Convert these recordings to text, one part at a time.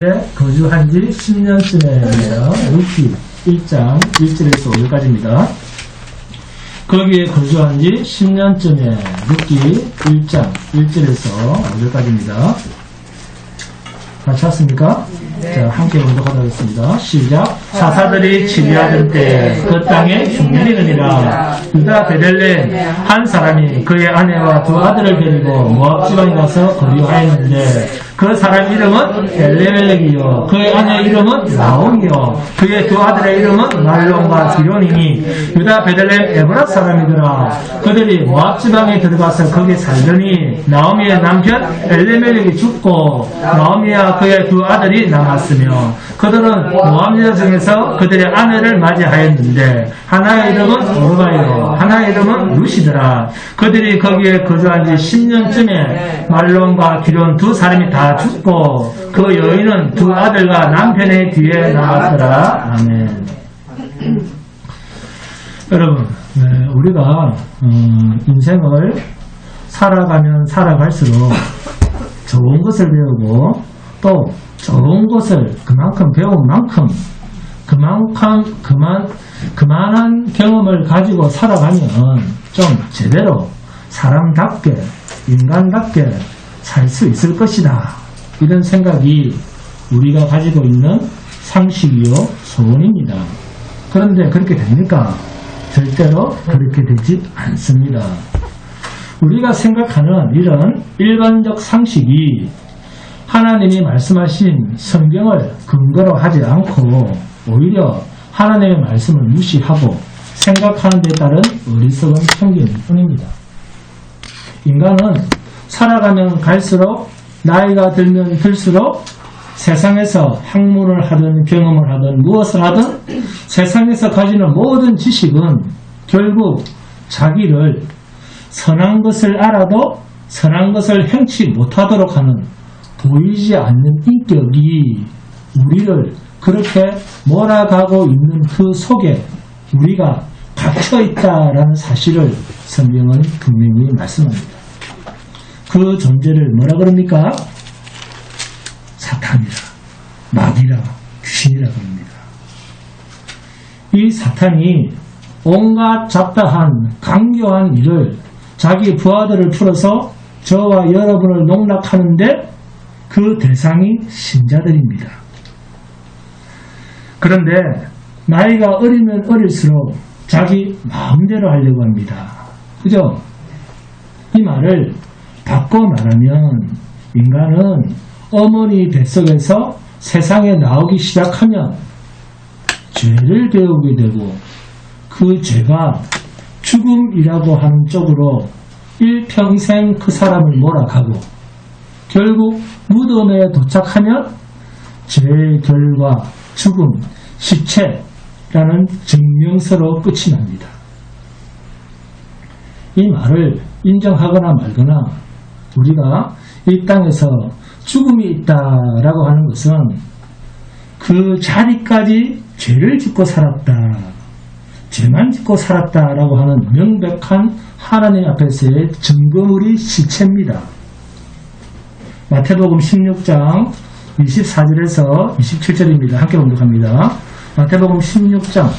거주한 지 10년쯤에요. 루키 1장 1절에서 5절까지입니다. 거기에 거주한 지 10년쯤에 루키 1장 1절에서 5절까지입니다. 다 찾았습니까? 네. 자, 함께 공독하도록 하겠습니다. 시작. 사사들이 치리하던 때에 그 땅에 흉년이느니라. 유다 베들레헴 한 사람이 그의 아내와 두 아들을 데리고 모압 지방에 가서 거류하였는데 그 사람 이름은 엘레멜렉이요 그의 아내 이름은 나옴이요 그의 두 아들의 이름은 말론과 기론이니 유다 베들레헴 에브라 사람이더라. 그들이 모압 지방에 들어가서 거기 살더니 나오미의 남편 엘레멜렉이 죽고 나오미와 그의 두 아들이 남았으며 그들은 모압 여자 중에서 그들의 아내를 맞이하였는데 하나의 이름은 오르바이요 하나의 이름은 루시더라. 그들이 거기에 거주한 지 10년쯤에 말론과 기론 두 사람이 다 죽고 그 여인은 두 아들과 남편의 뒤에 나왔더라. 아멘. 여러분, 우리가 인생을 살아가면 살아갈수록 좋은 것을 배우고 또 좋은 것을 그만큼 배운 만큼 그만한 경험을 가지고 살아가면 좀 제대로 사람답게 인간답게 살 수 있을 것이다. 이런 생각이 우리가 가지고 있는 상식이요 소원입니다. 그런데 그렇게 됩니까? 절대로 그렇게 되지 않습니다. 우리가 생각하는 이런 일반적 상식이 하나님이 말씀하신 성경을 근거로 하지 않고 오히려 하나님의 말씀을 무시하고 생각하는 데 따른 어리석은 편견일 뿐입니다. 인간은 살아가면 갈수록 나이가 들면 들수록 세상에서 학문을 하든 경험을 하든 무엇을 하든 세상에서 가지는 모든 지식은 결국 자기를 선한 것을 알아도 선한 것을 행치 못하도록 하는 보이지 않는 인격이 우리를 그렇게 몰아가고 있는 그 속에 우리가 갇혀있다라는 사실을 성경은 분명히 말씀합니다. 그 존재를 뭐라 그럽니까? 사탄이라, 마귀라, 귀신이라 그럽니다. 이 사탄이 온갖 잡다한 강교한 일을 자기 부하들을 풀어서 저와 여러분을 농락하는데 그 대상이 신자들입니다. 그런데 나이가 어리면 어릴수록 자기 마음대로 하려고 합니다. 그죠? 이 말을 바꿔 말하면 인간은 어머니 뱃속에서 세상에 나오기 시작하면 죄를 배우게 되고 그 죄가 죽음이라고 하는 쪽으로 일평생 그 사람을 몰아가고 결국 무덤에 도착하면 죄의 결과 죽음, 시체라는 증명서로 끝이 납니다. 이 말을 인정하거나 말거나 우리가 이 땅에서 죽음이 있다라고 하는 것은 그 자리까지 죄를 짓고 살았다, 죄만 짓고 살았다라고 하는 명백한 하나님 앞에서의 증거물이 시체입니다. 마태복음 16장 24절에서 27절입니다. 함께 공독합니다. 마태복음 16장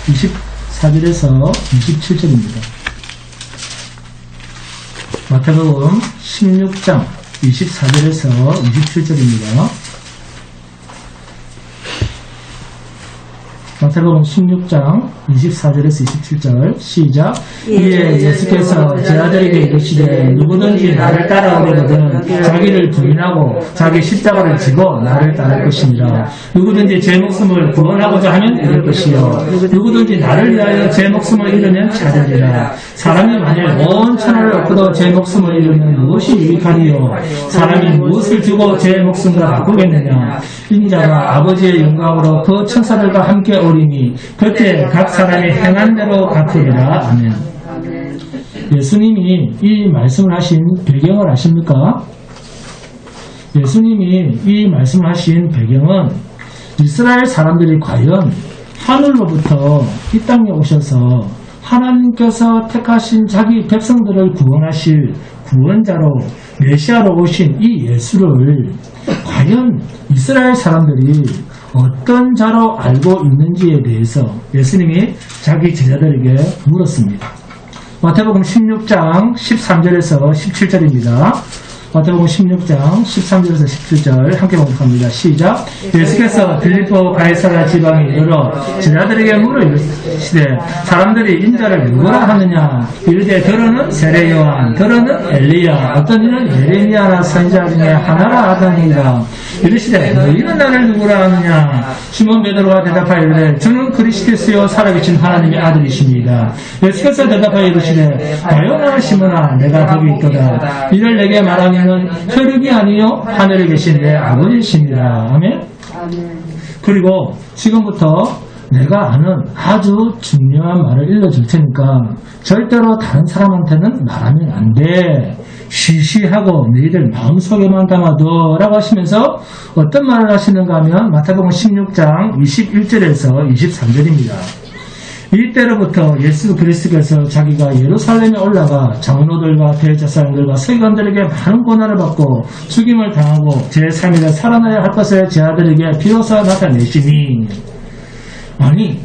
24절에서 27절입니다. 마태복음 16장 24절에서 27절입니다. 마태복음 16장 24절에서 27절 시작. 이에 예수께서 제 아들에게 이르시되 누구든지 나를 따라오려거든 자기를 부인하고 자기 십자가를 지고 나를 따를 것이니라. 누구든지 제 목숨을 구원하고자 하면 잃을 것이요 누구든지 나를 위하여 제 목숨을 잃으면 찾으리라. 사람이 만일 온 천하를 얻고도 제 목숨을 잃으면 무엇이 유익하리요? 사람이 무엇을 주고 제 목숨과 바꾸겠느냐? 인자가 아버지의 영광으로 그 천사들과 함께 오리니 그때 각 사람이 행한 대로 갚으리라. 아멘. 예수님이 이 말씀을 하신 배경을 아십니까? 예수님이 이 말씀을 하신 배경은 이스라엘 사람들이 과연 하늘로부터 이 땅에 오셔서 하나님께서 택하신 자기 백성들을 구원하실 구원자로 메시아로 오신 이 예수를 과연 이스라엘 사람들이 어떤 자로 알고 있는지에 대해서 예수님이 자기 제자들에게 물었습니다. 마태복음 16장 13절에서 17절입니다. 마태복음 16장 13절에서 17절 함께 봉독합니다. 시작. 예수께서 빌립보 가이사랴 지방에 이르러 제자들에게 물어 이르시되 사람들이 인자를 누구라 하느냐. 이르되 더러는 세례 요한, 더러는 엘리야, 어떤 이는 예레미야나 선지자 중에 하나라 하더니라. 이르시되 너희는 나를 누구라 하느냐. 시몬 베드로가 대답하여 이르되 주는 그리스도시요 살아계신 하나님의 아들이십니다. 예수께서 대답하여 이르시되 바요나 시몬아 내가 거기 있도다. 이를 내게 말하면 혈육이 아니요 하늘에 계신 내 아버지십니다. 아멘. 그리고 지금부터 내가 아는 아주 중요한 말을 일러줄 테니까 절대로 다른 사람한테는 말하면 안 돼. 쉬쉬하고 너희들 마음속에만 담아둬 라고 하시면서 어떤 말을 하시는가 하면 마태복음 16장 21절에서 23절입니다. 이때로부터 예수 그리스도께서 자기가 예루살렘에 올라가 장로들과 대제사장들과 서기관들에게 많은 고난을 받고 죽임을 당하고 제3일에 살아나야 할 것을 제 아들에게 비로소 나타내시니. 아니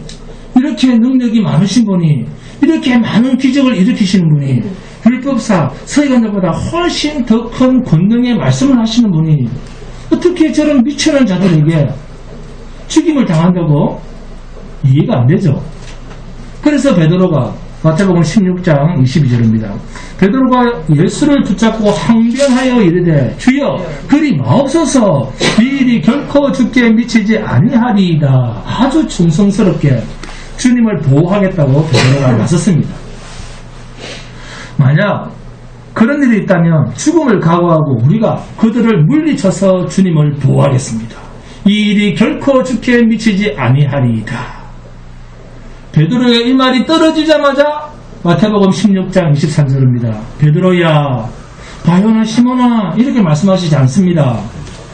이렇게 능력이 많으신 분이, 이렇게 많은 기적을 일으키시는 분이, 율법사 서기관들보다 훨씬 더 큰 권능의 말씀을 하시는 분이 어떻게 저런 미천한 자들에게 죽임을 당한다고? 이해가 안 되죠. 그래서 베드로가 마태복음 16장 22절입니다. 베드로가 예수를 붙잡고 항변하여 이르되 주여 그리 마옵소서 이 일이 결코 주께 미치지 아니하리이다. 아주 충성스럽게 주님을 보호하겠다고 베드로가 나섰습니다. 만약 그런 일이 있다면 죽음을 각오하고 우리가 그들을 물리쳐서 주님을 보호하겠습니다. 이 일이 결코 주께 미치지 아니하리이다. 베드로의 이 말이 떨어지자마자 마태복음 16장 23절입니다. 베드로야, 바요나 시몬아 이렇게 말씀하시지 않습니다.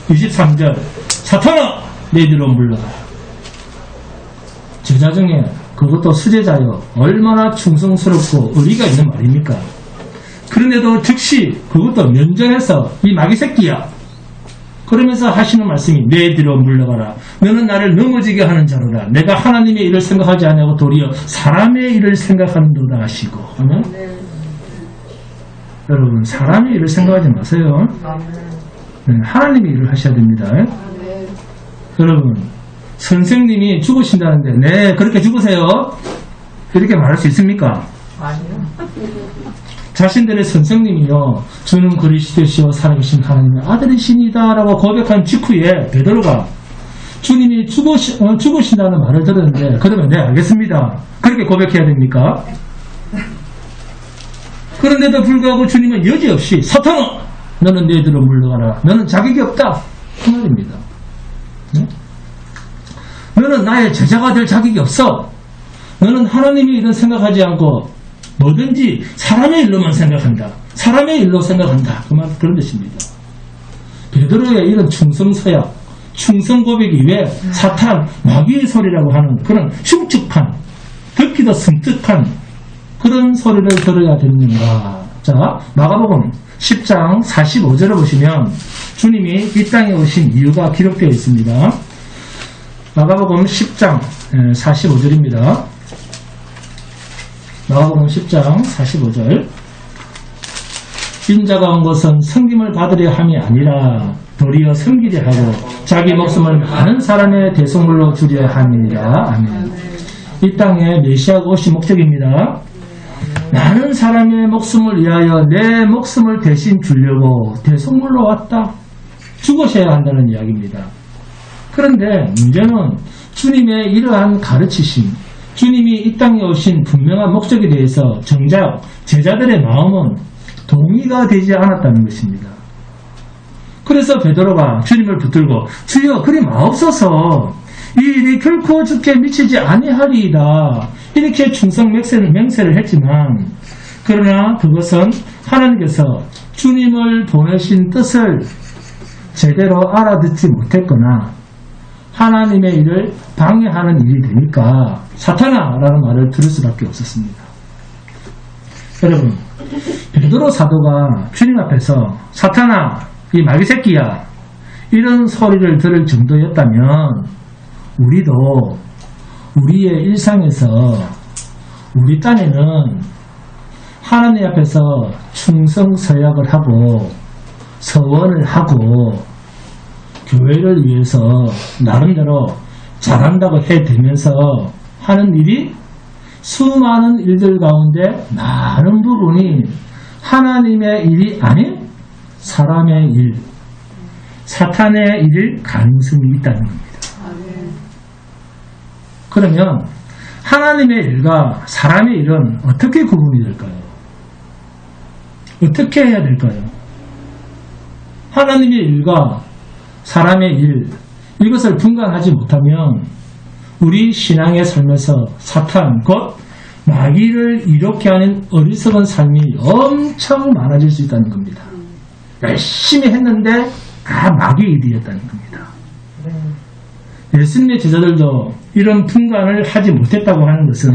23절 사탄아 너희들로 물러가라. 제자 중에 그것도 수제자여 얼마나 충성스럽고 의리가 있는 말입니까? 그런데도 즉시 그것도 면전에서 이 마귀 새끼야 그러면서 하시는 말씀이 너희들로 물러가라. 너는 나를 넘어지게 하는 자로라. 내가 하나님의 일을 생각하지 아니하고 도리어 사람의 일을 생각하는도다 하시고. 아멘? 여러분 사람의 일을 생각하지 마세요. 하나님의 일을 하셔야 됩니다. 여러분 선생님이 죽으신다는데 네 그렇게 죽으세요 이렇게 말할 수 있습니까? 아니요. 자신들의 선생님이요 주는 그리스도시요 살아계신 하나님의 아들이시니다 라고 고백한 직후에 베드로가 주님이 죽으신다는 말을 들었는데 그러면 네 알겠습니다 그렇게 고백해야 됩니까? 그런데도 불구하고 주님은 여지없이 사탄아 너는 너희들로 물러가라. 너는 자격이 없다 그 말입니다. 네? 너는 나의 제자가 될 자격이 없어. 너는 하나님의 일은 생각하지 않고 뭐든지 사람의 일로만 생각한다. 사람의 일로 생각한다. 그런 뜻입니다. 베드로의 이런 충성서약, 충성 고백이 왜 사탄, 마귀의 소리라고 하는 그런 흉측한, 듣기도 섬뜩한 그런 소리를 들어야 되는가. 자, 마가복음 10장 45절을 보시면 주님이 이 땅에 오신 이유가 기록되어 있습니다. 마가복음 10장 45절입니다. 마가복음 10장 45절 인자가 온 것은 섬김을 받으려 함이 아니라 도리어 섬기려 하고 자기 목숨을 많은 사람의 대속물로 주려 함이니라. 아멘. 이 땅에 메시아가 오신 목적입니다. 많은 사람의 목숨을 위하여 내 목숨을 대신 주려고 대속물로 왔다. 죽으셔야 한다는 이야기입니다. 그런데 문제는 주님의 이러한 가르치심, 주님이 이 땅에 오신 분명한 목적에 대해서 정작 제자들의 마음은 동의가 되지 않았다는 것입니다. 그래서 베드로가 주님을 붙들고 주여 그리 마옵소서 이 일이 결코 주께 미치지 아니하리이다 이렇게 충성 맹세를 했지만 그러나 그것은 하나님께서 주님을 보내신 뜻을 제대로 알아듣지 못했거나 하나님의 일을 방해하는 일이 되니까 사탄아 라는 말을 들을 수밖에 없었습니다. 여러분 베드로 사도가 주님 앞에서 사탄아, 이 마귀 새끼야, 이런 소리를 들을 정도였다면 우리도 우리의 일상에서 우리 딴에는 하나님 앞에서 충성서약을 하고 서원을 하고 교회를 위해서 나름대로 잘한다고 해대면서 하는 일이 수많은 일들 가운데 많은 부분이 하나님의 일이 아닌 사람의 일, 사탄의 일일 가능성이 있다는 겁니다. 그러면 하나님의 일과 사람의 일은 어떻게 구분이 될까요? 어떻게 해야 될까요? 하나님의 일과 사람의 일, 이것을 분간하지 못하면 우리 신앙의 삶에서 사탄, 곧 마귀를 이롭게 하는 어리석은 삶이 엄청 많아질 수 있다는 겁니다. 열심히 했는데 다 마귀의 일이었다는 겁니다. 예수님의 제자들도 이런 분간을 하지 못했다고 하는 것은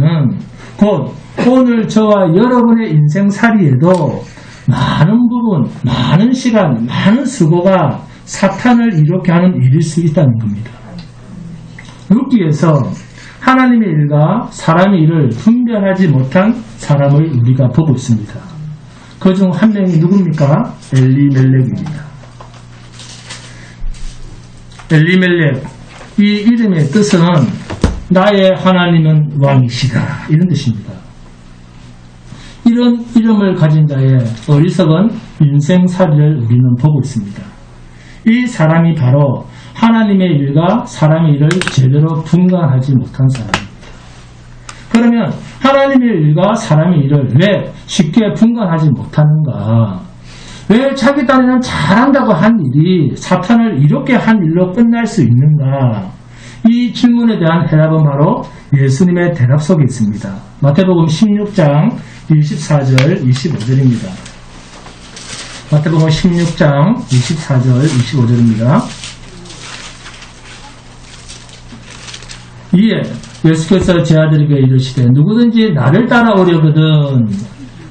곧 오늘 저와 여러분의 인생살이에도 많은 부분, 많은 시간, 많은 수고가 사탄을 이롭게 하는 일일 수 있다는 겁니다. 룻기에서 하나님의 일과 사람의 일을 분별하지 못한 사람을 우리가 보고 있습니다. 그중 한 명이 누굽니까? 엘리멜렉입니다. 엘리멜렉, 이 이름의 뜻은 나의 하나님은 왕이시다, 이런 뜻입니다. 이런 이름을 가진 자의 어리석은 인생살이를 우리는 보고 있습니다. 이 사람이 바로 하나님의 일과 사람의 일을 제대로 분간하지 못한 사람입니다. 그러면 하나님의 일과 사람의 일을 왜 쉽게 분간하지 못하는가? 왜 자기 딴에는 잘한다고 한 일이 사탄을 이롭게 한 일로 끝날 수 있는가? 이 질문에 대한 해답은 바로 예수님의 대답 속에 있습니다. 마태복음 16장 24절 25절입니다. 마태복음 16장 24절 25절입니다. 이에 예수께서 제 아들에게 이르시되 누구든지 나를 따라오려거든.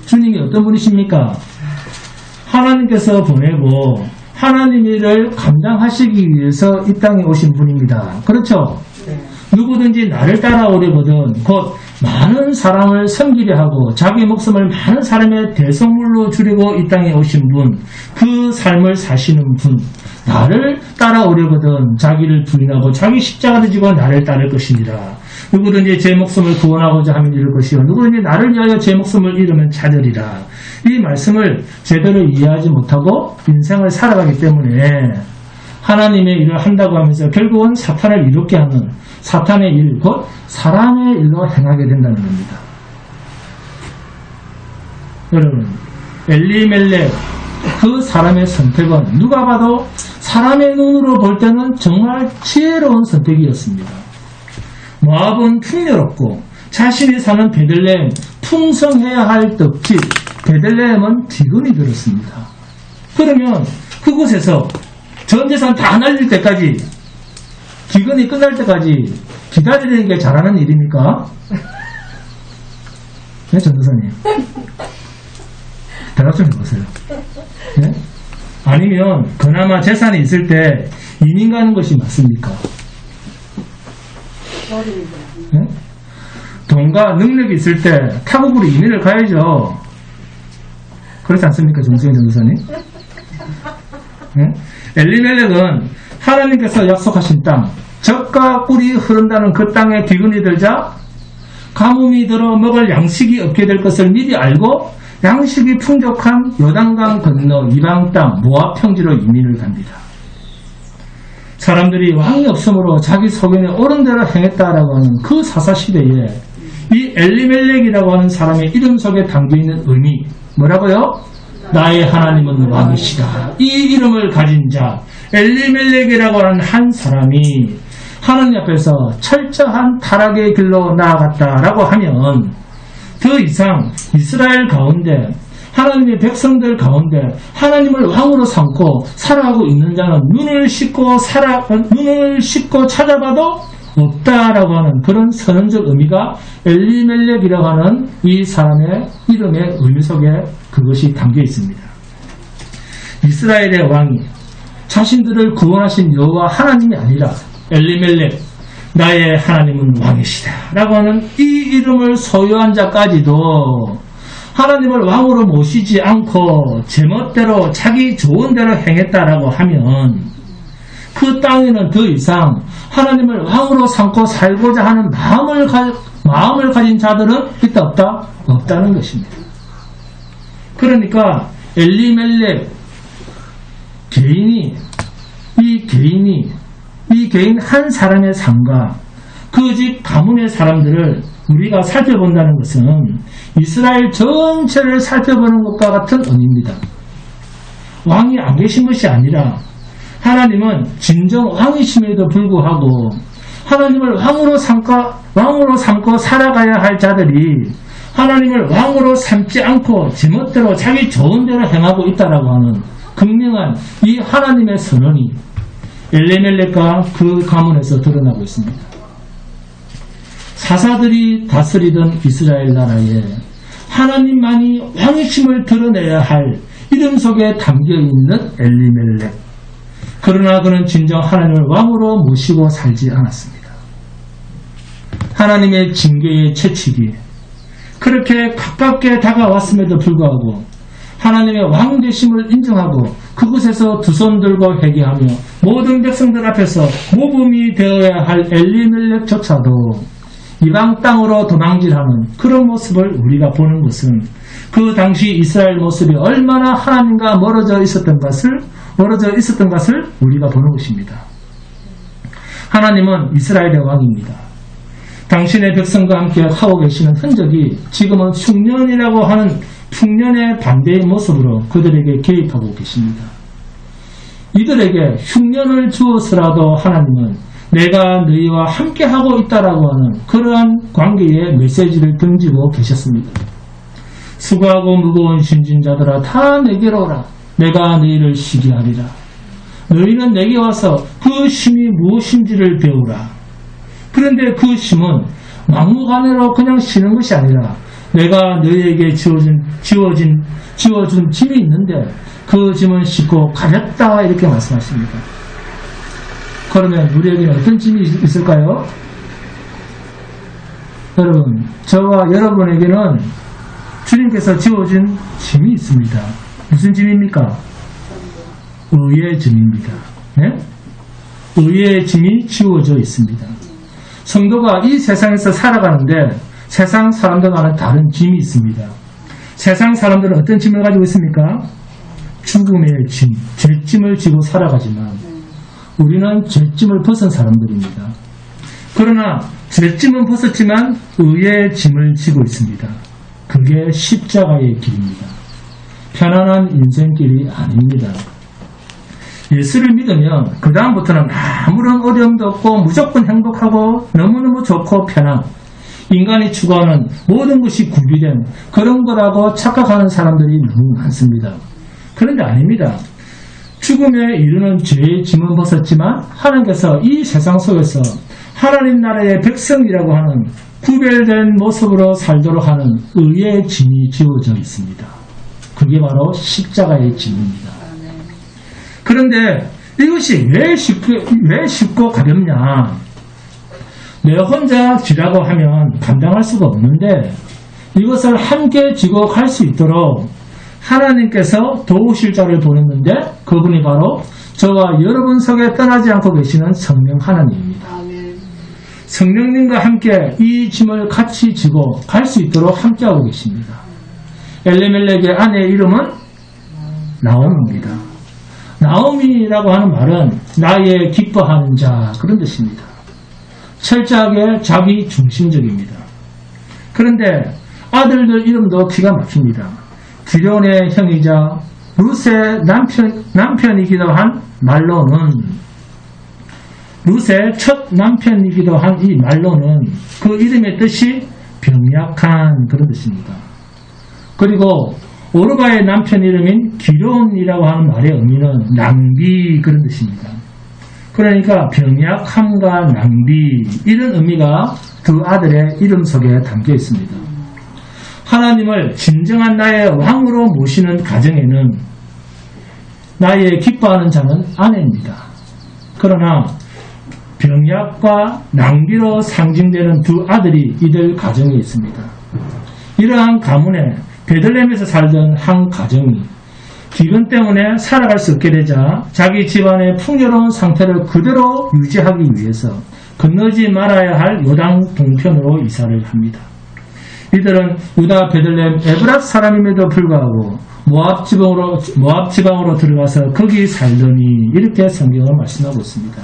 주님이 어떤 분이십니까? 하나님께서 보내고 하나님의 일을 감당하시기 위해서 이 땅에 오신 분입니다. 그렇죠? 네. 누구든지 나를 따라오려거든 곧 많은 사람을 섬기려 하고 자기 목숨을 많은 사람의 대성물로 주려고 이 땅에 오신 분, 그 삶을 사시는 분, 나를 따라오려거든 자기를 부인하고 자기 십자가를 지고 나를 따를 것이니라. 누구든지 제 목숨을 구원하고자 하면 이룰 것이요 누구든지 나를 위하여 제 목숨을 잃으면 찾으리라. 이 말씀을 제대로 이해하지 못하고 인생을 살아가기 때문에 하나님의 일을 한다고 하면서 결국은 사탄을 이롭게 하는 사탄의 일, 곧 사람의 일로 행하게 된다는 겁니다. 여러분, 엘리멜렉 그 사람의 선택은 누가 봐도 사람의 눈으로 볼 때는 정말 지혜로운 선택이었습니다. 모압은 풍요롭고 자신이 사는 베들레헴 풍성해야 할 덕지 베들레헴은 기근이 들었습니다. 그러면 그곳에서 전 재산 다 날릴 때까지, 기근이 끝날 때까지 기다리는 게 잘하는 일입니까? 네, 전도사님. 대답 좀 해보세요. 네? 아니면 그나마 재산이 있을 때 이민 가는 것이 맞습니까? 네? 돈과 능력이 있을 때 타국으로 이민을 가야죠. 그렇지 않습니까, 정승현 전도사님? 네? 엘리멜렉은 하나님께서 약속하신 땅, 젖과 꿀이 흐른다는 그 땅에 기근이 들자 가뭄이 들어 먹을 양식이 없게 될 것을 미리 알고 양식이 풍족한 요단강 건너 이방 땅 모압 평지로 이민을 갑니다. 사람들이 왕이 없으므로 자기 소견에 옳은 대로 행했다라고 하는 그 사사시대에 이 엘리멜렉이라고 하는 사람의 이름 속에 담겨있는 의미, 뭐라고요? 나의 하나님은 왕이시다. 이 이름을 가진 자 엘리멜렉이라고 하는 한 사람이 하나님 앞에서 철저한 타락의 길로 나아갔다라고 하면 더 이상 이스라엘 가운데 하나님의 백성들 가운데 하나님을 왕으로 삼고 살아가고 있는 자는 눈을 씻고 찾아봐도 없다라고 하는 그런 선언적 의미가 엘리멜렉이라고 하는 이 사람의 이름의 의미 속에 그것이 담겨 있습니다. 이스라엘의 왕이 자신들을 구원하신 여호와 하나님이 아니라 엘리멜렉, 나의 하나님은 왕이시다 라고 하는 이 이름을 소유한 자까지도 하나님을 왕으로 모시지 않고 제멋대로 자기 좋은 대로 행했다라고 하면 그 땅에는 더 이상 하나님을 왕으로 삼고 살고자 하는 마음을 가진 자들은 있다 없다? 없다는 것입니다. 그러니까 엘리멜렉 이 개인 한 사람의 삶과 그 집 가문의 사람들을 우리가 살펴본다는 것은 이스라엘 전체를 살펴보는 것과 같은 의미입니다. 왕이 안 계신 것이 아니라 하나님은 진정 왕이심에도 불구하고 하나님을 왕으로 삼고 살아가야 할 자들이 하나님을 왕으로 삼지 않고 제멋대로 자기 좋은 대로 행하고 있다라고 하는 극명한 이 하나님의 선언이 엘리멜렉과 그 가문에서 드러나고 있습니다. 사사들이 다스리던 이스라엘 나라에 하나님만이 왕이심을 드러내야 할 이름 속에 담겨있는 엘리멜렉. 그러나 그는 진정 하나님을 왕으로 모시고 살지 않았습니다. 하나님의 징계의 채찍이 그렇게 가깝게 다가왔음에도 불구하고 하나님의 왕 되심을 인정하고 그곳에서 두 손 들고 회개하며 모든 백성들 앞에서 모범이 되어야 할 엘리멜렉조차도 이방 땅으로 도망질하는 그런 모습을 우리가 보는 것은 그 당시 이스라엘 모습이 얼마나 하나님과 멀어져 있었던 것을 우리가 보는 것입니다. 하나님은 이스라엘의 왕입니다. 당신의 백성과 함께 하고 계시는 흔적이 지금은 흉년이라고 하는 풍년의 반대의 모습으로 그들에게 개입하고 계십니다. 이들에게 흉년을 주어서라도 하나님은 내가 너희와 함께하고 있다라고 하는 그러한 관계의 메시지를 던지고 계셨습니다. 수고하고 무거운 짐진 자들아 다 내게로 오라. 내가 너희를 쉬게 하리라. 너희는 내게 와서 그 쉼이 무엇인지를 배우라. 그런데 그 쉼은 막무가내로 그냥 쉬는 것이 아니라 내가 너희에게 지워준 짐이 있는데 그 짐은 싣고 가볍다 이렇게 말씀하십니다. 그러면 우리에게는 어떤 짐이 있을까요? 여러분, 저와 여러분에게는 주님께서 지워준 짐이 있습니다. 무슨 짐입니까? 의의 짐입니다. 네? 의의 짐이 지워져 있습니다. 성도가 이 세상에서 살아가는데 세상 사람들과는 다른 짐이 있습니다. 세상 사람들은 어떤 짐을 가지고 있습니까? 죽음의 짐, 죄짐을 지고 살아가지만 우리는 죄짐을 벗은 사람들입니다. 그러나 죄짐은 벗었지만 의의 짐을 지고 있습니다. 그게 십자가의 길입니다. 편안한 인생길이 아닙니다. 예수를 믿으면 그 다음부터는 아무런 어려움도 없고 무조건 행복하고 너무너무 좋고 편한 인간이 추구하는 모든 것이 구비된 그런 거라고 착각하는 사람들이 너무 많습니다. 그런데 아닙니다. 죽음에 이르는 죄의 짐은 벗었지만 하나님께서 이 세상 속에서 하나님 나라의 백성이라고 하는 구별된 모습으로 살도록 하는 의의 짐이 지워져 있습니다. 그게 바로 십자가의 짐입니다. 그런데 이것이 왜 쉽고 가볍냐? 내가 혼자 지라고 하면 감당할 수가 없는데 이것을 함께 지고 갈 수 있도록 하나님께서 도우실 자를 보냈는데 그분이 바로 저와 여러분 속에 떠나지 않고 계시는 성령 하나님입니다. 성령님과 함께 이 짐을 같이 지고 갈 수 있도록 함께하고 계십니다. 엘리멜렉의 아내의 이름은 나오미입니다. 나오미라고 하는 말은 나의 기뻐하는 자 그런 뜻입니다. 철저하게 자기 중심적입니다. 그런데 아들들 이름도 기가 막힙니다. 기련의 형이자 룻의 남편이기도 한 말로는 룻의 첫 남편이기도 한 이 말로는 그 이름의 뜻이 병약한 그런 뜻입니다. 그리고 오르바의 남편 이름인 기련이라고 하는 말의 의미는 낭비 그런 뜻입니다. 그러니까 병약함과 낭비, 이런 의미가 두 아들의 이름 속에 담겨 있습니다. 하나님을 진정한 나의 왕으로 모시는 가정에는 나의 기뻐하는 자는 아내입니다. 그러나 병약과 낭비로 상징되는 두 아들이 이들 가정에 있습니다. 이러한 가문에 베들레헴에서 살던 한 가정이 기근 때문에 살아갈 수 없게 되자 자기 집안의 풍요로운 상태를 그대로 유지하기 위해서 건너지 말아야 할 요단 동편으로 이사를 합니다. 이들은 유다 베들레헴 에브랏 사람임에도 불구하고 모압 지방으로 들어가서 거기 살더니, 이렇게 성경은 말씀하고 있습니다.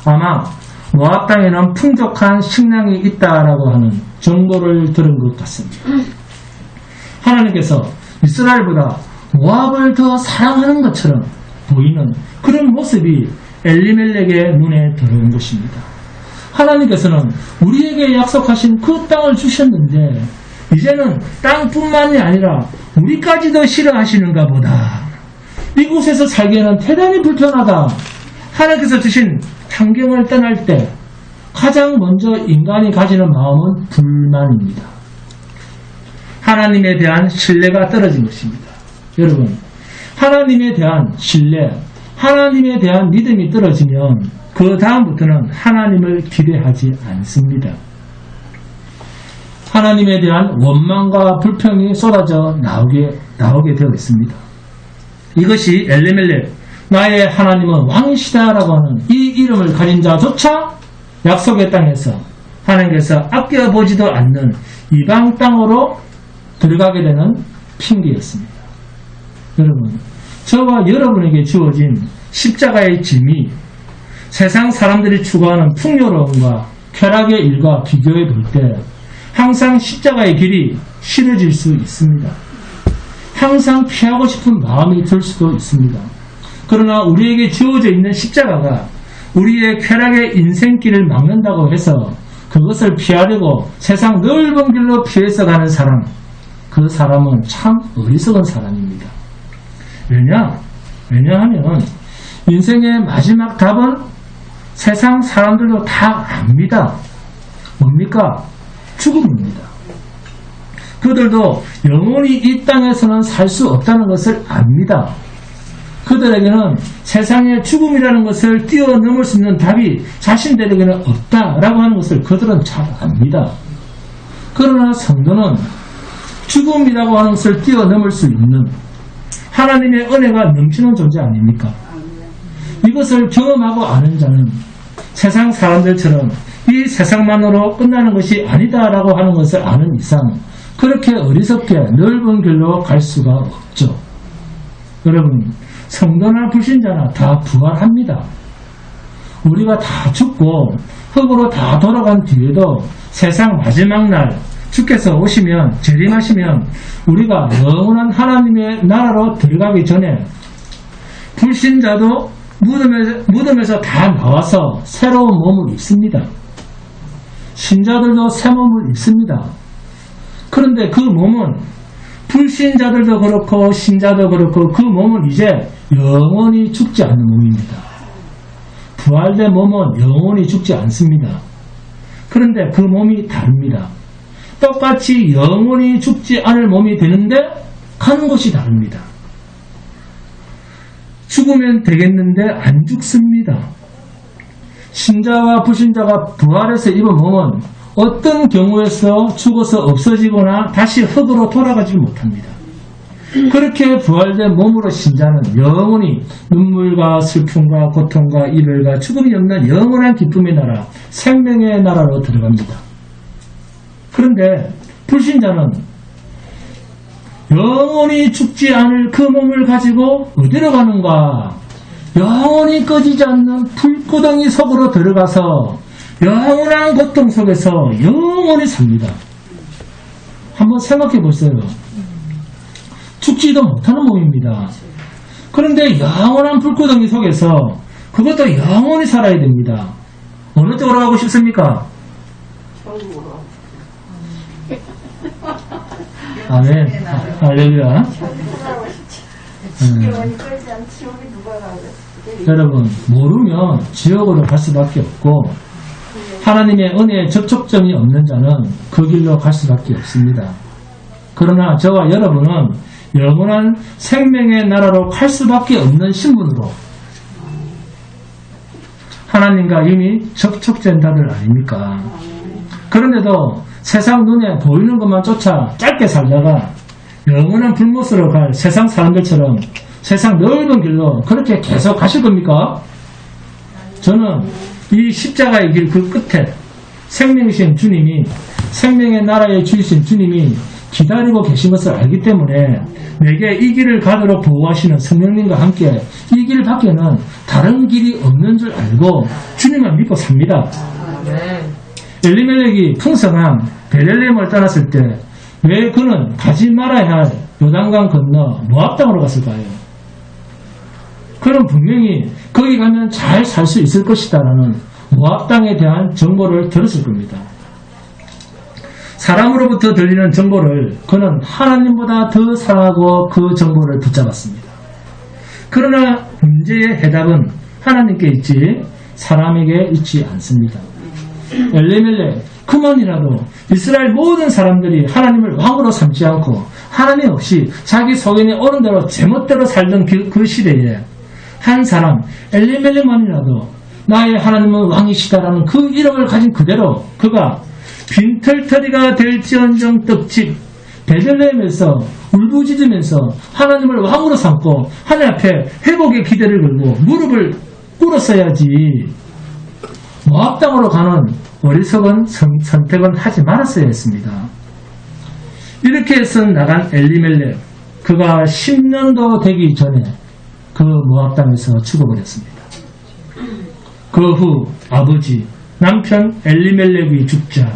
아마 모압 땅에는 풍족한 식량이 있다라고 하는 정보를 들은 것 같습니다. 하나님께서 이스라엘보다 모압을 더 사랑하는 것처럼 보이는 그런 모습이 엘리멜렉의 눈에 들어온 것입니다. 하나님께서는 우리에게 약속하신 그 땅을 주셨는데 이제는 땅뿐만이 아니라 우리까지도 싫어하시는가 보다. 이곳에서 살기에는 대단히 불편하다. 하나님께서 주신 환경을 떠날 때 가장 먼저 인간이 가지는 마음은 불만입니다. 하나님에 대한 신뢰가 떨어진 것입니다. 여러분, 하나님에 대한 신뢰, 하나님에 대한 믿음이 떨어지면 그 다음부터는 하나님을 기대하지 않습니다. 하나님에 대한 원망과 불평이 쏟아져 나오게 되어 있습니다. 이것이 엘리멜렉, 나의 하나님은 왕이시다라고 하는 이 이름을 가진 자조차 약속의 땅에서 하나님께서 아껴보지도 않는 이방 땅으로 들어가게 되는 핑계였습니다. 여러분, 저와 여러분에게 주어진 십자가의 짐이 세상 사람들이 추구하는 풍요로움과 쾌락의 일과 비교해 볼 때 항상 십자가의 길이 싫어질 수 있습니다. 항상 피하고 싶은 마음이 들 수도 있습니다. 그러나 우리에게 주어져 있는 십자가가 우리의 쾌락의 인생길을 막는다고 해서 그것을 피하려고 세상 넓은 길로 피해서 가는 사람, 그 사람은 참 어리석은 사람입니다. 왜냐하면 인생의 마지막 답은 세상 사람들도 다 압니다. 뭡니까? 죽음입니다. 그들도 영원히 이 땅에서는 살 수 없다는 것을 압니다. 그들에게는 세상의 죽음이라는 것을 뛰어넘을 수 있는 답이 자신들에게는 없다라고 하는 것을 그들은 잘 압니다. 그러나 성도는 죽음이라고 하는 것을 뛰어넘을 수 있는 하나님의 은혜가 넘치는 존재 아닙니까? 이것을 경험하고 아는 자는 세상 사람들처럼 이 세상만으로 끝나는 것이 아니다라고 하는 것을 아는 이상 그렇게 어리석게 넓은 길로 갈 수가 없죠. 여러분, 성도나 불신자나 다 부활합니다. 우리가 다 죽고 흙으로 다 돌아간 뒤에도 세상 마지막 날 주께서 오시면, 재림하시면 우리가 영원한 하나님의 나라로 들어가기 전에 불신자도 무덤에서 다 나와서 새로운 몸을 입습니다. 신자들도 새 몸을 입습니다. 그런데 그 몸은 불신자들도 그렇고 신자도 그렇고 그 몸은 이제 영원히 죽지 않는 몸입니다. 부활된 몸은 영원히 죽지 않습니다. 그런데 그 몸이 다릅니다. 똑같이 영원히 죽지 않을 몸이 되는데 가는 곳이 다릅니다. 죽으면 되겠는데 안 죽습니다. 신자와 불신자가 부활해서 입은 몸은 어떤 경우에서 죽어서 없어지거나 다시 흙으로 돌아가지 못합니다. 그렇게 부활된 몸으로 신자는 영원히 눈물과 슬픔과 고통과 이별과 죽음이 없는 영원한 기쁨의 나라, 생명의 나라로 들어갑니다. 그런데 불신자는 영원히 죽지 않을 그 몸을 가지고 어디로 가는가? 영원히 꺼지지 않는 불구덩이 속으로 들어가서 영원한 고통 속에서 영원히 삽니다. 한번 생각해 보세요. 죽지도 못하는 몸입니다. 그런데 영원한 불구덩이 속에서 그것도 영원히 살아야 됩니다. 어느 쪽으로 가고 싶습니까? 아멘. 할렐루야. 영원히 끌지 않지. 우리 누가 가겠어? 여러분 모르면 지옥으로 갈 수밖에 없고 하나님의 은혜에 접촉점이 없는 자는 그 길로 갈 수밖에 없습니다. 그러나 저와 여러분은 영원한 생명의 나라로 갈 수밖에 없는 신분으로 하나님과 이미 접촉된 자들 아닙니까? 그런데도 세상 눈에 보이는 것만 쫓아 짧게 살다가 영원한 불못으로 갈 세상 사람들처럼 세상 넓은 길로 그렇게 계속 가실 겁니까? 저는 이 십자가의 길 그 끝에 생명이신 주님이, 생명의 나라의 주이신 주님이 기다리고 계신 것을 알기 때문에 내게 이 길을 가도록 보호하시는 성령님과 함께 이 길 밖에는 다른 길이 없는 줄 알고 주님을 믿고 삽니다. 엘리멜렉이 풍성한 베들레헴을 떠났을 때 왜 그는 가지 말아야 할 요단강 건너 모압 땅으로 갔을까요? 그는 분명히 거기 가면 잘 살 수 있을 것이다라는 모압 땅에 대한 정보를 들었을 겁니다. 사람으로부터 들리는 정보를 그는 하나님보다 더 사랑하고 그 정보를 붙잡았습니다. 그러나 문제의 해답은 하나님께 있지 사람에게 있지 않습니다. 엘리멜렉 그만이라도 이스라엘 모든 사람들이 하나님을 왕으로 삼지 않고 하나님 없이 자기 소견에 오른 대로 제멋대로 살던 그 시대에 한 사람 엘리멜렉만이라도 나의 하나님은 왕이시다라는 그 이름을 가진 그대로 그가 빈털터리가 될지언정 떡집 베들레헴에서 울부짖으면서 하나님을 왕으로 삼고 하나님 앞에 회복의 기대를 걸고 무릎을 꿇었어야지 모압 땅으로 가는 어리석은 선택은 하지 말았어야 했습니다. 이렇게 해서 나간 엘리멜렉 그가 10년도 되기 전에 그 모압 땅에서 죽어버렸습니다. 그 후 아버지 남편 엘리멜렉이 죽자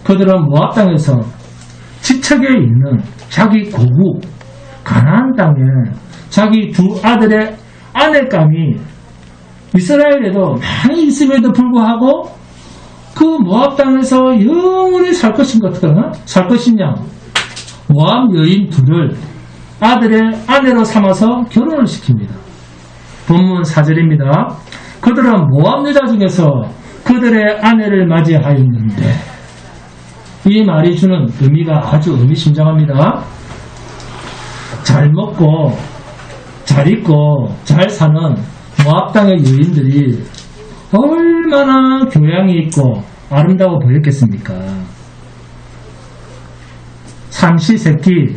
그들은 모압 땅에서 지척에 있는 자기 고국 가나안 땅에 자기 두 아들의 아내감이 이스라엘에도 많이 있음에도 불구하고 그 모압 땅에서 영원히 살 것이냐 모압 여인 둘을 아들의 아내로 삼아서 결혼을 시킵니다. 본문 4절입니다. 그들은 모압 여자 중에서 그들의 아내를 맞이하였는데 이 말이 주는 의미가 아주 의미심장합니다. 잘 먹고 잘 입고 잘 사는 모압 땅의 여인들이 얼마나 교양이 있고 아름다워 보였겠습니까? 삼시세끼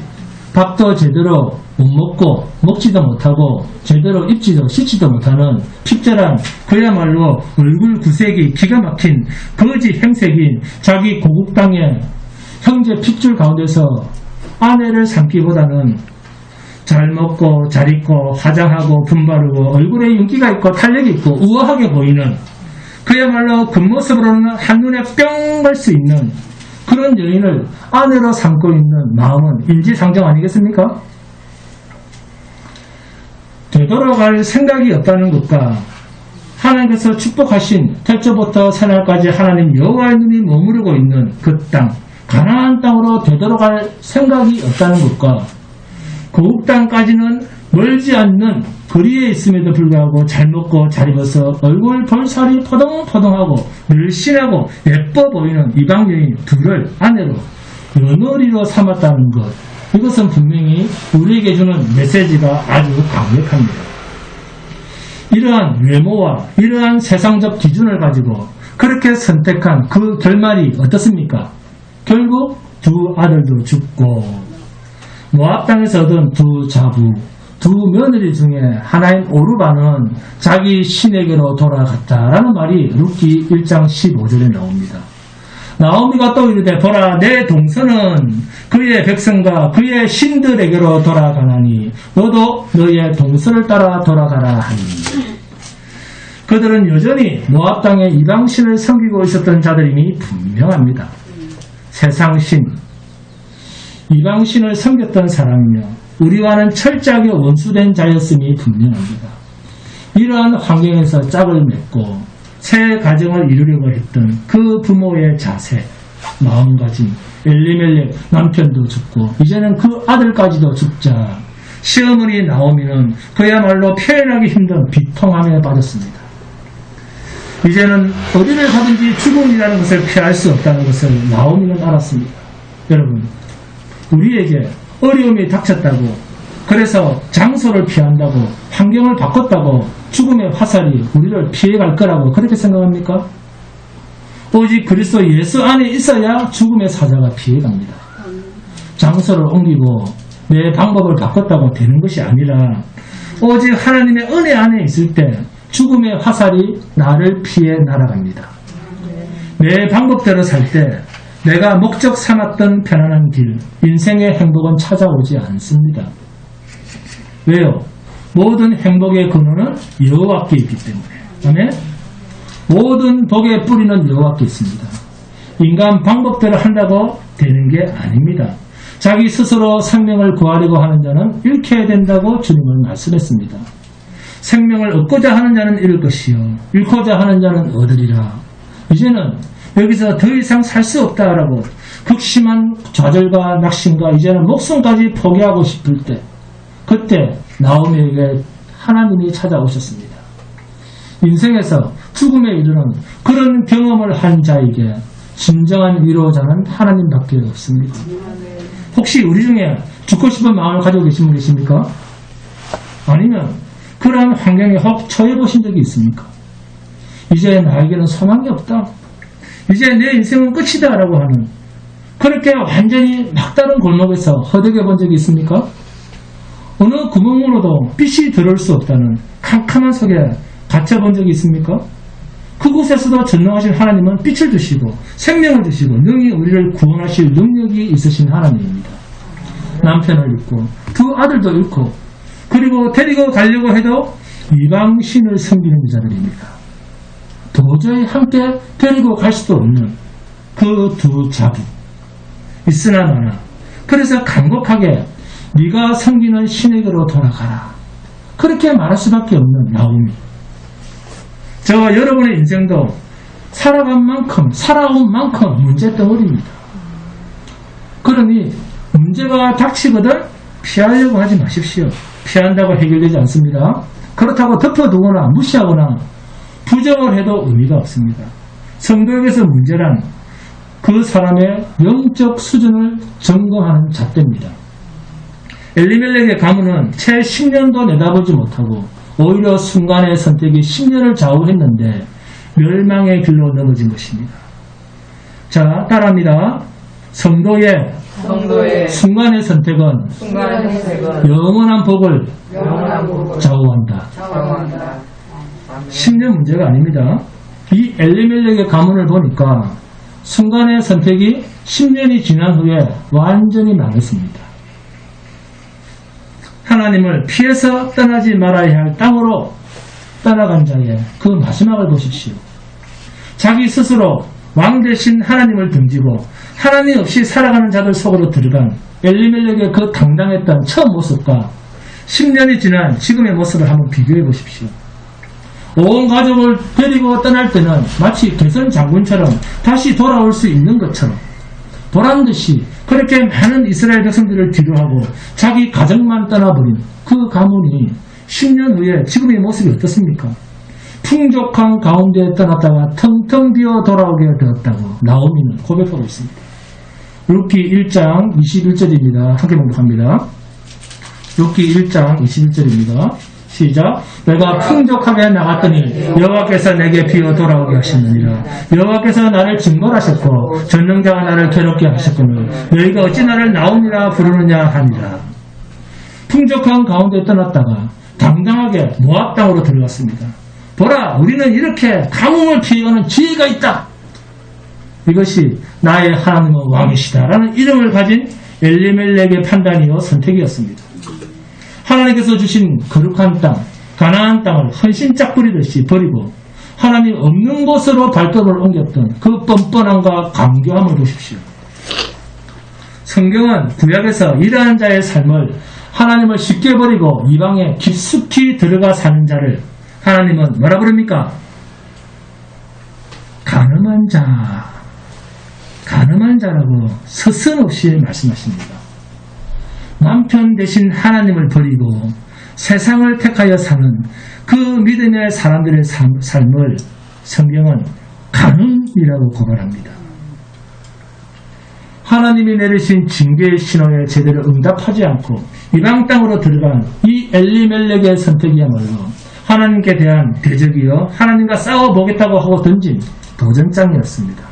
밥도 제대로 못 먹고 먹지도 못하고 제대로 입지도 씻지도 못하는 핍절한 그야말로 얼굴 구색이 기가 막힌 거지 행색인 자기 고국 땅의 형제 핏줄 가운데서 아내를 삼기보다는 잘 먹고 잘 입고 화장하고 분바르고 얼굴에 윤기가 있고 탄력이 있고 우아하게 보이는 그야말로 겉모습으로는 한눈에 뿅 갈 수 있는 그런 여인을 아내로 삼고 있는 마음은 인지상정 아니겠습니까? 되돌아갈 생각이 없다는 것과 하나님께서 축복하신 태초부터 새날까지 하나님 여호와의 눈이 머무르고 있는 그 땅 가나안 땅으로 되돌아갈 생각이 없다는 것과 고국 땅까지는 멀지 않는 거리에 있음에도 불구하고 잘 먹고 잘 입어서 얼굴 볼살이 포동포동하고 늘씬하고 예뻐 보이는 이방 여인 둘을 아내로 며느리로 삼았다는 것, 이것은 분명히 우리에게 주는 메시지가 아주 강력합니다. 이러한 외모와 이러한 세상적 기준을 가지고 그렇게 선택한 그 결말이 어떻습니까? 결국 두 아들도 죽고 모압 땅에서 얻은 두 자부, 두 며느리 중에 하나인 오르바는 자기 신에게로 돌아갔다라는 말이 룻기 1장 15절에 나옵니다. 나오미가 또 이르되 보라 내 동서는 그의 백성과 그의 신들에게로 돌아가나니 너도 너의 동서를 따라 돌아가라 하니 그들은 여전히 모압 땅의 이방신을 섬기고 있었던 자들임이 분명합니다. 세상신, 이방신을 섬겼던 사람이며 우리와는 철저하게 원수된 자였음이 분명합니다. 이러한 환경에서 짝을 맺고 새 가정을 이루려고 했던 그 부모의 자세, 마음가짐, 엘리멜렉 남편도 죽고 이제는 그 아들까지도 죽자 시어머니 나오미는 그야말로 표현하기 힘든 비통함에 빠졌습니다. 이제는 어디를 가든지 죽음이라는 것을 피할 수 없다는 것을 나오미는 알았습니다. 여러분, 우리에게 어려움이 닥쳤다고, 그래서 장소를 피한다고, 환경을 바꿨다고 죽음의 화살이 우리를 피해갈 거라고 그렇게 생각합니까? 오직 그리스도 예수 안에 있어야 죽음의 사자가 피해갑니다. 장소를 옮기고 내 방법을 바꿨다고 되는 것이 아니라 오직 하나님의 은혜 안에 있을 때 죽음의 화살이 나를 피해 날아갑니다. 내 방법대로 살 때 내가 목적 삼았던 편안한 길, 인생의 행복은 찾아오지 않습니다. 왜요? 모든 행복의 근원은 여호와께 있기 때문에. 아멘? 모든 복의 뿌리는 여호와께 있습니다. 인간 방법대로 한다고 되는 게 아닙니다. 자기 스스로 생명을 구하려고 하는 자는 잃게 된다고 주님은 말씀했습니다. 생명을 얻고자 하는 자는 잃을 것이요 잃고자 하는 자는 얻으리라. 이제는 여기서 더 이상 살 수 없다라고 극심한 좌절과 낙심과 이제는 목숨까지 포기하고 싶을 때, 그때 나오미에게 하나님이 찾아오셨습니다. 인생에서 죽음에 이르는 그런 경험을 한 자에게 진정한 위로자는 하나님밖에 없습니다. 혹시 우리 중에 죽고 싶은 마음을 가지고 계신 분 계십니까? 아니면 그러한 환경에 혹 처해 보신 적이 있습니까? 이제 나에게는 소망이 없다, 이제 내 인생은 끝이다 라고 하는, 그렇게 완전히 막다른 골목에서 허덕여 본 적이 있습니까? 어느 구멍으로도 빛이 들어올 수 없다는 캄캄한 속에 갇혀본 적이 있습니까? 그곳에서도 전능하신 하나님은 빛을 주시고 생명을 주시고 능히 우리를 구원하실 능력이 있으신 하나님입니다. 남편을 잃고 두 아들도 잃고 그리고 데리고 가려고 해도 이방신을 섬기는 자들입니다. 도저히 함께 데리고 갈 수도 없는 그 두 자부 있으나 마나, 그래서 간곡하게 네가 섬기는 신에게로 돌아가라, 그렇게 말할 수밖에 없는 나오미. 저와 여러분의 인생도 살아온 만큼 문제덩어리입니다. 그러니 문제가 닥치거든 피하려고 하지 마십시오. 피한다고 해결되지 않습니다. 그렇다고 덮어두거나 무시하거나 부정을 해도 의미가 없습니다. 성도에게서 문제란 그 사람의 영적 수준을 점검하는 잣대입니다. 엘리멜렉의 가문은 채 10년도 내다보지 못하고 오히려 순간의 선택이 10년을 좌우했는데 멸망의 길로 넘어진 것입니다. 자, 따라합니다. 성도의 순간의 선택은 영원한 복을 좌우한다. 10년 문제가 아닙니다. 이 엘리멜렉의 가문을 보니까 순간의 선택이 10년이 지난 후에 완전히 망했습니다. 하나님을 피해서 떠나지 말아야 할 땅으로 떠나간 자의 그 마지막을 보십시오. 자기 스스로 왕 대신 하나님을 등지고 하나님 없이 살아가는 자들 속으로 들어간 엘리멜렉의 그 당당했던 첫 모습과 10년이 지난 지금의 모습을 한번 비교해 보십시오. 온 가족을 데리고 떠날 때는 마치 개선 장군처럼 다시 돌아올 수 있는 것처럼 보란듯이 그렇게 많은 이스라엘 백성들을 뒤로하고 자기 가정만 떠나버린 그 가문이 10년 후에 지금의 모습이 어떻습니까? 풍족한 가운데 떠났다가 텅텅 비어 돌아오게 되었다고 나오미는 고백하고 있습니다. 룻기 1장 21절입니다. 함께 봉독합니다. 룻기 1장 21절입니다. 시작. 내가 풍족하게 나갔더니 여호와께서 내게 비어 돌아오게 하셨느니라. 여호와께서 나를 징벌하셨고 전능자가 나를 괴롭게 하셨거늘 너희가 어찌 나를 나오니라 부르느냐 하니라. 풍족한 가운데 떠났다가 당당하게 모압 땅으로 들어갔습니다. 보라, 우리는 이렇게 가뭄을 피해가는 지혜가 있다. 이것이 나의 하나님은 왕이시다라는 이름을 가진 엘리멜렉의 판단이요 선택이었습니다. 하나님께서 주신 거룩한 땅, 가나안 땅을 헌신짝 부리듯이 버리고 하나님 없는 곳으로 발걸음을 옮겼던 그 뻔뻔함과 감교함을 보십시오. 성경은 구약에서 이러한 자의 삶을 하나님을 쉽게 버리고 이방에 깊숙이 들어가 사는 자를 하나님은 뭐라 부릅니까? 간음한 자라고 서슴없이 말씀하십니다. 남편 대신 하나님을 버리고 세상을 택하여 사는 그 믿음의 사람들의 삶을 성경은 간음이라고 고발합니다. 하나님이 내리신 징계의 신호에 제대로 응답하지 않고 이방 땅으로 들어간 이 엘리멜렉의 선택이야말로 하나님께 대한 대적이요 하나님과 싸워보겠다고 하고 던진 도전장이었습니다.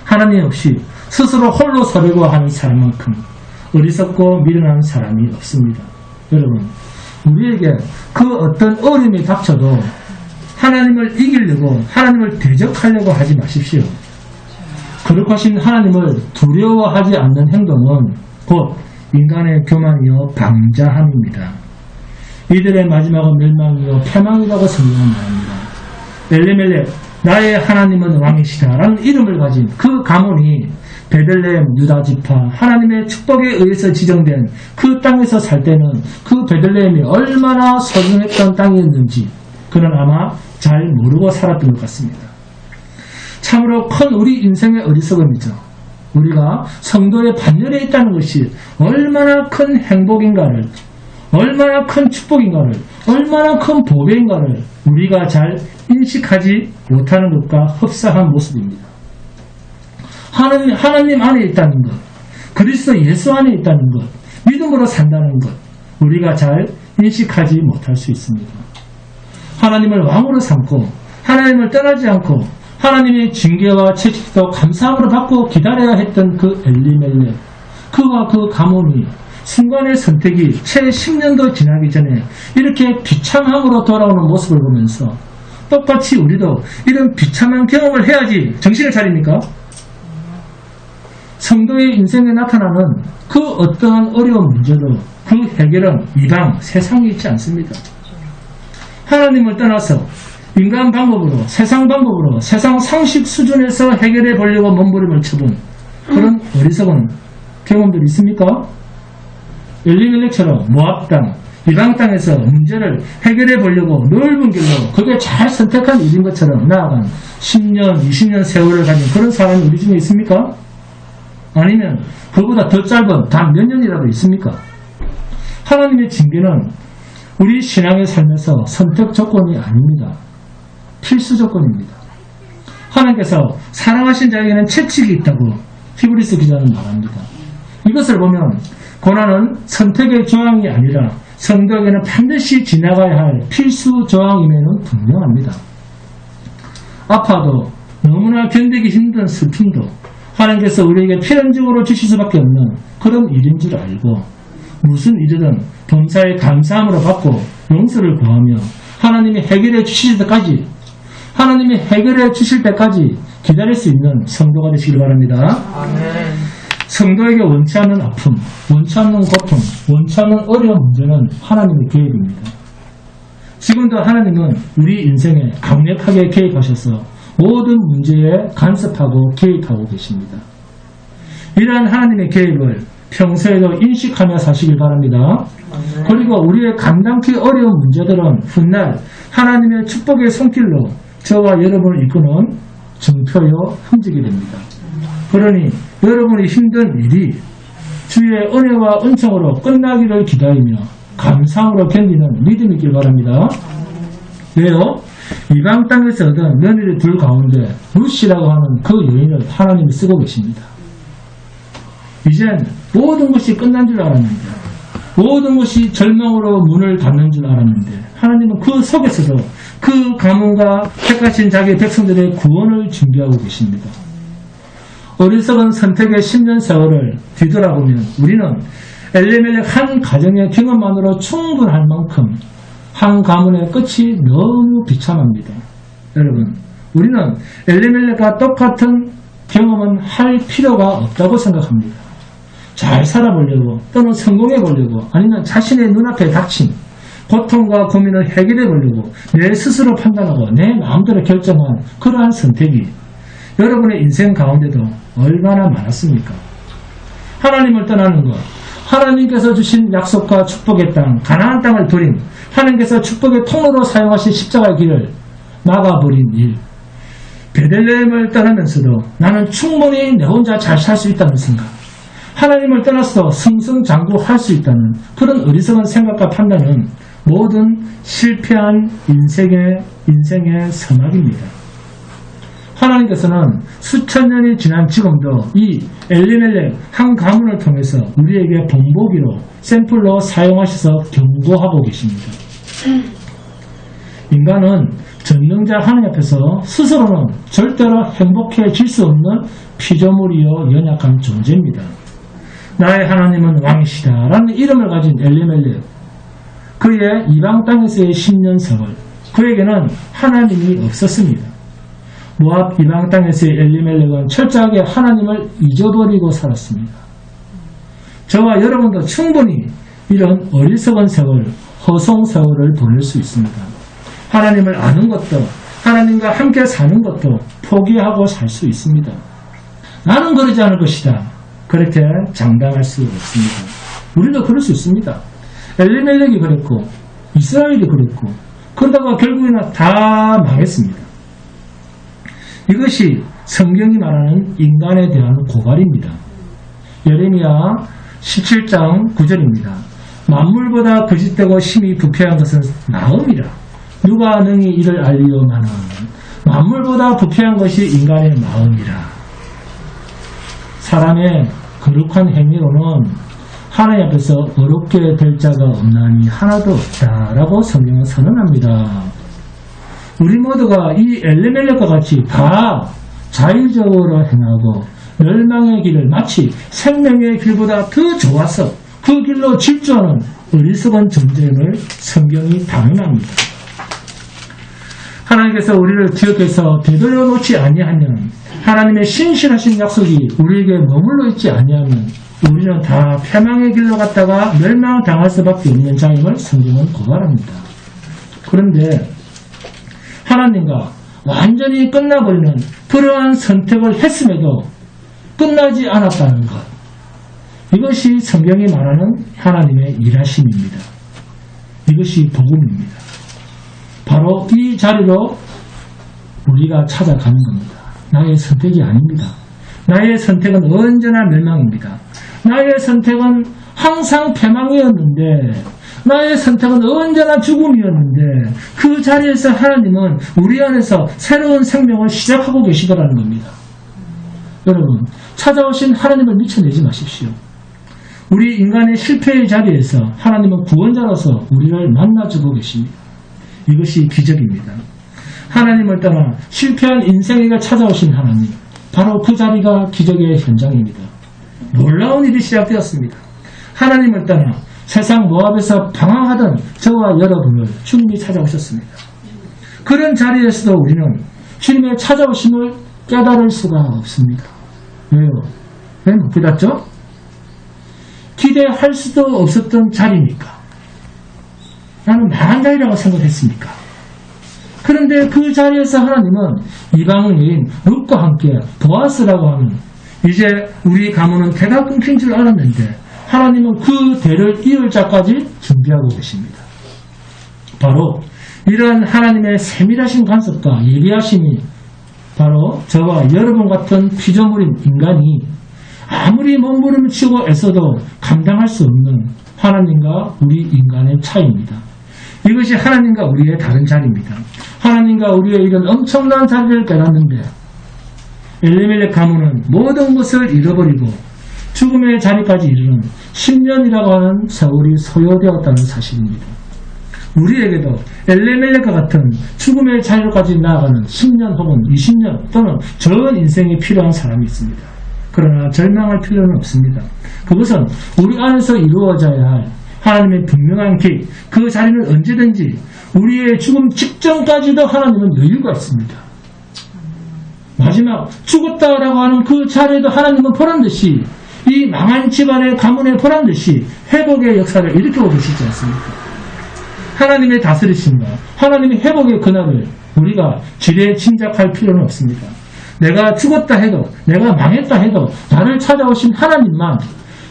하나님 없이 스스로 홀로 서려고 하는 사람만큼 어리석고 미련한 사람이 없습니다. 여러분, 우리에게 그 어떤 어려움이 닥쳐도 하나님을 이기려고 하나님을 대적하려고 하지 마십시오. 그렇게 하신 하나님을 두려워하지 않는 행동은 곧 인간의 교만이요 방자함입니다. 이들의 마지막은 멸망이요 패망이라고 성경은 말합니다. 엘리멜렉 나의 하나님은 왕이시다 라는 이름을 가진 그 가문이 베들레헴 유다 지파 하나님의 축복에 의해서 지정된 그 땅에서 살 때는 그 베들레헴이 얼마나 소중했던 땅이었는지 그는 아마 잘 모르고 살았던 것 같습니다. 참으로 큰 우리 인생의 어리석음이죠. 우리가 성도의 반열에 있다는 것이 얼마나 큰 행복인가를, 얼마나 큰 축복인가를, 얼마나 큰 보배인가를 우리가 잘 인식하지 못하는 것과 흡사한 모습입니다. 하나님 안에 있다는 것, 그리스도 예수 안에 있다는 것, 믿음으로 산다는 것, 우리가 잘 인식하지 못할 수 있습니다. 하나님을 왕으로 삼고 하나님을 떠나지 않고 하나님의 징계와 채찍도 감사함으로 받고 기다려야 했던 그 엘리멜렉, 그와 그 가문이 순간의 선택이 채 10년도 지나기 전에 이렇게 비참함으로 돌아오는 모습을 보면서 똑같이 우리도 이런 비참한 경험을 해야지 정신을 차립니까? 성도의 인생에 나타나는 그 어떠한 어려운 문제도 그 해결은 이방 세상에 있지 않습니다. 하나님을 떠나서 인간 방법으로, 세상 방법으로, 세상 상식 수준에서 해결해 보려고 몸부림을 쳐본 그런 어리석은 경험들이 있습니까? 엘리멜렉처럼 모압 땅, 이방 땅에서 문제를 해결해 보려고 넓은 길로 그게 잘 선택한 일인 것처럼 나아간 10년, 20년 세월을 가진 그런 사람이 우리 중에 있습니까? 아니면 그보다 더 짧은 단 몇 년이라도 있습니까? 하나님의 징계는 우리 신앙의 삶에서 선택 조건이 아닙니다. 필수 조건입니다. 하나님께서 사랑하신 자에게는 채찍이 있다고 히브리서 기자는 말합니다. 이것을 보면 고난은 선택의 조항이 아니라 성도에게는 반드시 지나가야 할 필수 조항임에는 분명합니다. 아파도 너무나 견디기 힘든 슬픔도 하나님께서 우리에게 필연적으로 주실 수밖에 없는 그런 일인 줄 알고 무슨 일이든 범사에 감사함으로 받고 용서를 구하며 하나님이 해결해 주실 때까지 하나님이 해결해 주실 때까지 기다릴 수 있는 성도가 되시길 바랍니다. 아멘. 성도에게 원치 않는 아픔, 원치 않는 고통, 원치 않는 어려운 문제는 하나님의 계획입니다. 지금도 하나님은 우리 인생에 강력하게 개입하셔서 모든 문제에 간섭하고 개입하고 계십니다. 이러한 하나님의 개입을 평소에도 인식하며 사시길 바랍니다. 그리고 우리의 감당기 어려운 문제들은 훗날 하나님의 축복의 손길로 저와 여러분을 이끄는 증표요 흔적이 됩니다. 그러니 여러분이 힘든 일이 주의 은혜와 은총으로 끝나기를 기다리며 감상으로 견디는 믿음이 있길 바랍니다. 왜요? 이방 땅에서 얻은 며느리 둘 가운데 룻이라고 하는 그 여인을 하나님이 쓰고 계십니다. 이젠 모든 것이 끝난 줄 알았는데, 모든 것이 절망으로 문을 닫는 줄 알았는데 하나님은 그 속에서도 그 가문과 택하신 자기 백성들의 구원을 준비하고 계십니다. 어리석은 선택의 10년 세월을 뒤돌아보면 우리는 엘리멜렉 한 가정의 경험만으로 충분할 만큼 한 가문의 끝이 너무 비참합니다. 여러분, 우리는 엘리멜렉과 똑같은 경험은 할 필요가 없다고 생각합니다. 잘 살아보려고 또는 성공해 보려고 아니면 자신의 눈앞에 닥친 고통과 고민을 해결해 보려고 내 스스로 판단하고 내 마음대로 결정한 그러한 선택이 여러분의 인생 가운데도 얼마나 많았습니까? 하나님을 떠나는 것, 하나님께서 주신 약속과 축복의 땅, 가나안 땅을 버린 하나님께서 축복의 통로로 사용하신 십자가의 길을 막아버린 일, 베들레헴을 떠나면서도 나는 충분히 내 혼자 잘 살 수 있다는 생각, 하나님을 떠나서 승승장구할 수 있다는 그런 어리석은 생각과 판단은 모든 실패한 인생의 서막입니다. 하나님께서는 수천 년이 지난 지금도 이 엘리멜렉 한 가문을 통해서 우리에게 본보기로 샘플로 사용하셔서 경고하고 계십니다. 인간은 전능자 하나님 앞에서 스스로는 절대로 행복해질 수 없는 피조물이요 연약한 존재입니다. 나의 하나님은 왕이시다 라는 이름을 가진 엘리멜렉, 그의 이방 땅에서의 10년 세월, 그에게는 하나님이 없었습니다. 모압 이방 땅에서의 엘리멜렉은 철저하게 하나님을 잊어버리고 살았습니다. 저와 여러분도 충분히 이런 어리석은 세월, 허송 세월을 보낼 수 있습니다. 하나님을 아는 것도, 하나님과 함께 사는 것도 포기하고 살 수 있습니다. 나는 그러지 않을 것이다, 그렇게 장담할 수 없습니다. 우리도 그럴 수 있습니다. 엘리멜렉이 그랬고 이스라엘이 그랬고 그러다가 결국에는 다 망했습니다. 이것이 성경이 말하는 인간에 대한 고발입니다. 예레미야 17장 9절입니다. 만물보다 거짓되고 심히 부패한 것은 마음이라. 누가 능히 이를 알리오마는 만물보다 부패한 것이 인간의 마음이라. 사람의 거룩한 행위로는 하나님 앞에서 어렵게 될 자가 없나니 하나도 없다라고 성경은 선언합니다. 우리 모두가 이 엘리멜렉과 같이 다 자율적으로 행하고 멸망의 길을 마치 생명의 길보다 더 좋아서 그 길로 질주하는 어리석은 존재임을 성경이 단언합니다. 하나님께서 우리를 기억해서 되돌려 놓지 아니하면, 하나님의 신실하신 약속이 우리에게 머물러 있지 아니하면 우리는 다 패망의 길로 갔다가 멸망당할 수밖에 없는 자임을 성경은 고발합니다. 그런데 하나님과 완전히 끝나버리는 그러한 선택을 했음에도 끝나지 않았다는 것, 이것이 성경이 말하는 하나님의 일하심입니다. 이것이 복음입니다. 바로 이 자리로 우리가 찾아가는 겁니다. 나의 선택이 아닙니다. 나의 선택은 언제나 멸망입니다. 나의 선택은 항상 패망이었는데, 나의 선택은 언제나 죽음이었는데, 그 자리에서 하나님은 우리 안에서 새로운 생명을 시작하고 계시더라는 겁니다. 여러분, 찾아오신 하나님을 미쳐내지 마십시오. 우리 인간의 실패의 자리에서 하나님은 구원자로서 우리를 만나주고 계십니다. 이것이 기적입니다. 하나님을 떠나 실패한 인생에게 찾아오신 하나님, 바로 그 자리가 기적의 현장입니다. 놀라운 일이 시작되었습니다. 하나님을 떠나 세상 모압에서 방황하던 저와 여러분을 주님이 찾아오셨습니다. 그런 자리에서도 우리는 주님의 찾아오심을 깨달을 수가 없습니다. 왜요? 왜 못 깨닫죠? 기대할 수도 없었던 자리니까. 나는 망한 자리라고 생각했으니까. 그런데 그 자리에서 하나님은 이방인 룻과 함께 보아스라고 하는, 이제 우리 가문은 대가 끊긴 줄 알았는데 하나님은 그 대를 이을 자까지 준비하고 계십니다. 바로 이러한 하나님의 세밀하신 간섭과 예비하심이 바로 저와 여러분 같은 피조물인 인간이 아무리 몸부림치고 애써도 감당할 수 없는 하나님과 우리 인간의 차이입니다. 이것이 하나님과 우리의 다른 자리입니다. 하나님과 우리의 이런 엄청난 자리를 깨닫는데 엘리멜렉 가문은 모든 것을 잃어버리고 죽음의 자리까지 이르는 10년이라고 하는 세월이 소요되었다는 사실입니다. 우리에게도 엘리멜렉과 같은 죽음의 자리까지 나아가는 10년 혹은 20년 또는 전 인생이 필요한 사람이 있습니다. 그러나 절망할 필요는 없습니다. 그것은 우리 안에서 이루어져야 할 하나님의 분명한 계획, 그 자리는 언제든지 우리의 죽음 직전까지도 하나님은 여유가 있습니다. 마지막 죽었다라고 하는 그 자리에도 하나님은 보란듯이 이 망한 집안의 가문에 보란듯이 회복의 역사를 일으켜 오시지 않습니까? 하나님의 다스리심과 하나님의 회복의 그날을 우리가 지레 짐작할 필요는 없습니다. 내가 죽었다 해도, 내가 망했다 해도 나를 찾아오신 하나님만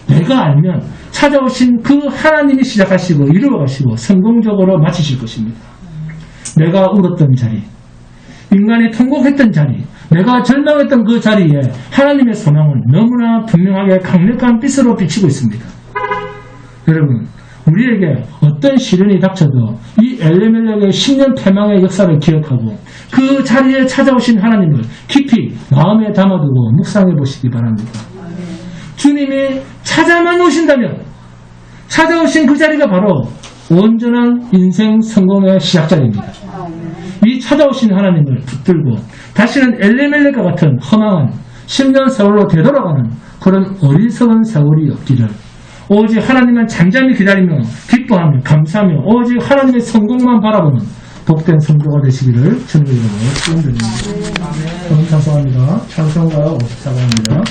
내가 알면 찾아오신 그 하나님이 시작하시고 이루어가시고 성공적으로 마치실 것입니다. 내가 울었던 자리, 인간이 통곡했던 자리, 내가 절망했던 그 자리에 하나님의 소망은 너무나 분명하게 강력한 빛으로 비치고 있습니다. 여러분, 우리에게 어떤 시련이 닥쳐도 이 엘레멜렉의 10년 패망의 역사를 기억하고 그 자리에 찾아오신 하나님을 깊이 마음에 담아두고 묵상해 보시기 바랍니다. 주님이 찾아만 오신다면 찾아오신 그 자리가 바로 온전한 인생 성공의 시작자리입니다. 이 찾아오신 하나님을 붙들고 다시는 엘레멜렉과 같은 허망한 10년 세월로 되돌아가는 그런 어리석은 세월이 없기를, 오직 하나님만 잠잠히 기다리며 기뻐하며 감사하며 오직 하나님의 성공만 바라보는 복된 성도가 되시기를 주님의 이름으로 축원드립니다. 오늘 찬송합니다. 찬송가 54번입니다.